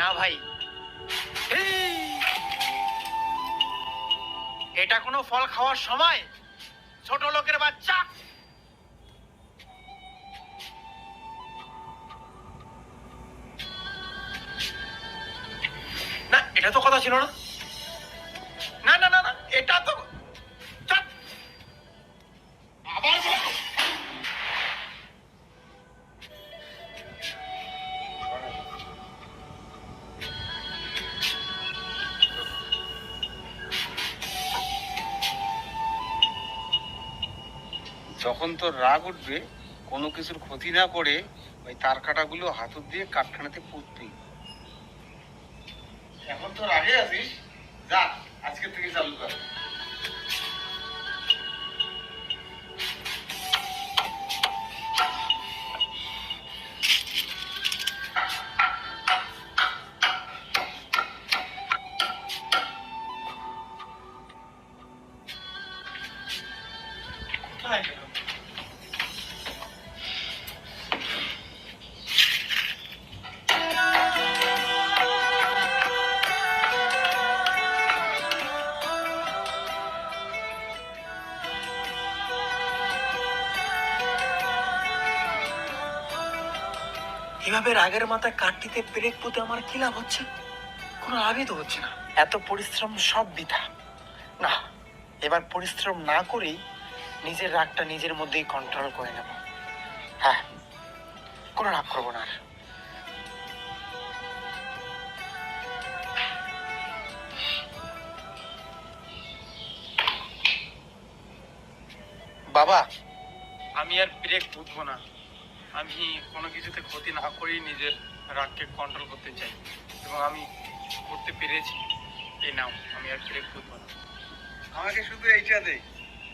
না ভাই, এটা কোনো ফল খাওয়ার সময়? ছোট লোকের বাচ্চা। না, এটা তো কথা ছিল না। না না না না, এটা তো আবার যখন তোর রাগ উঠবে, কোনো কিছুর ক্ষতি না করে ওই তার কাটাগুলো হাতুড় দিয়ে কাঠখানাতে পুঁতবি। এখন তো রাগে আছিস, যা আজকে থেকে চালু কর। কোথায় গেল? এভাবে রাগের মাথায় কাটটিতে ব্রেক পুঁতে আমার কি লাভ হচ্ছে? কোনো লাভই তো হচ্ছে না। এত পরিশ্রম সব বৃথা। না, এবার পরিশ্রম না করেই নিজের রাগটা নিজের মধ্যেই কন্ট্রোল করে নেব। হ্যাঁ, কোনো রাগ করবো না আর। বাবা, আমি আর ব্রেক বুঝবো না। আমি কোনো কিছুতে ক্ষতি না করেই নিজের রাগকে কন্ট্রোল করতে চাই, এবং আমি করতে পেরেছি। এই নাও, আমি আর ব্রেক বুঝবো না। আমাকে শুধু এইটা দে,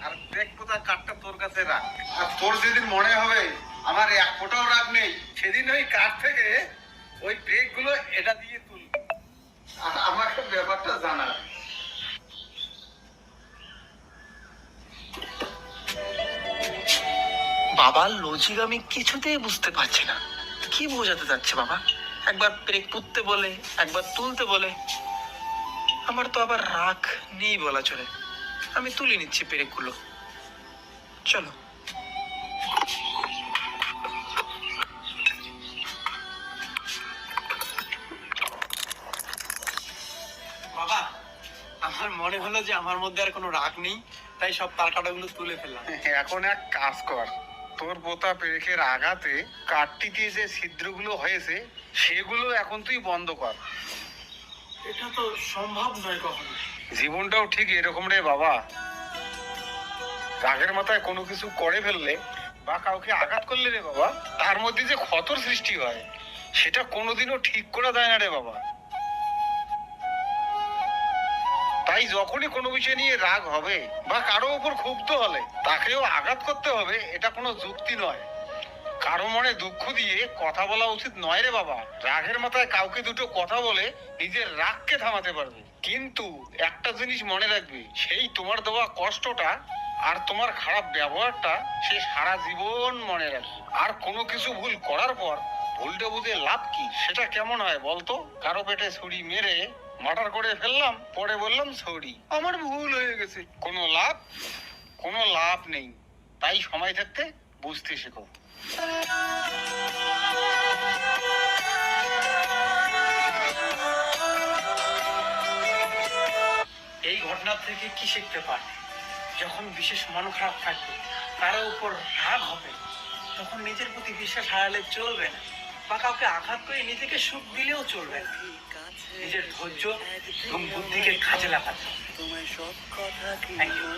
আর ব্রেক পোতা কাঠটা তোর কাছে রাখ। আর তোর যেদিন মনে হবে আমার এক ফোঁটাও রাগ নেই, সেদিন ওই কাঠ থেকে ওই ব্রেক গুলো এটা দিয়ে তুল। আর আমাকে ব্যাপারটা জানা। বাবার লজিক আমি কিছুতেই বুঝতে পারছি না। কি বোঝাতে চাচ্ছে বাবা? একবার ব্রেক পুঁততে বলে, একবার তুলতে বলে। আমার তো আবার রাগ নেই বলা চলে। আমি তুলে নিচ্ছি ব্রেকগুলো। চলো। বাবা, আমার মনে হলো যে আমার মধ্যে আর কোনো রাগ নেই, তাই সব তার কাটাগুলো তুলে ফেললাম। এখন এক কাজ কর, তোর পোতা ব্রেকের আঘাতে কাঠটিতে যে ছিদ্রগুলো হয়েছে সেগুলো এখন তুই বন্ধ কর। এটা তো সম্ভব নয় কখনো। জীবনটাও ঠিক এরকম রে বাবা। রাগের মাথায় কোনো কিছু করে ফেললে বা কাউকে আঘাত করলে রে বাবা, তার মধ্যে যে ক্ষতর সৃষ্টি হয় সেটা কোনোদিনও ঠিক করা যায় না রে বাবা। তাই যখনই কোনো বিষয় নিয়ে রাগ হবে বা কারো উপর ক্ষুব্ধ হলে তাকেও আঘাত করতে হবে, এটা কোনো যুক্তি নয়। কারো মনে দুঃখ দিয়ে কথা বলা উচিত নয় রে বাবা। রাগের মাথায় কাউকে দুটো কথা বলে নিজের রাগকে থামাতে পারবে, কিন্তু একটা জিনিস মনে রাখবে, সেই তোমার দেওয়া কষ্টটা আর তোমার খারাপ ব্যবহারটা সে সারা জীবন মনে রাখবে। আর কোনো কিছু ভুল করার পর ভুলটা বুঝে লাভ কি? সেটা কেমন হয় বলতো? কারো পেটে ছুরি মেরে মার্ডার করে ফেললাম, পরে বললাম সরি, আমার ভুল হয়ে গেছে। কোনো লাভ? কোনো লাভ নেই। তাই সময় থাকতে বুঝতে শেখো। এই ঘটনা থেকে কি শিখতে পারবে? যখন বিশেষ মন খারাপ থাকবে, কারো উপর রাগ হবে, তখন নিজের প্রতি বিশ্বাস হারালে চলবে না, বা কাউকে আঘাত করে নিজেকে সুখ দিলেও চলবে না। নিজের ধৈর্য এবং বুদ্ধিকে কাজে লাগাতে হবে। Thank you.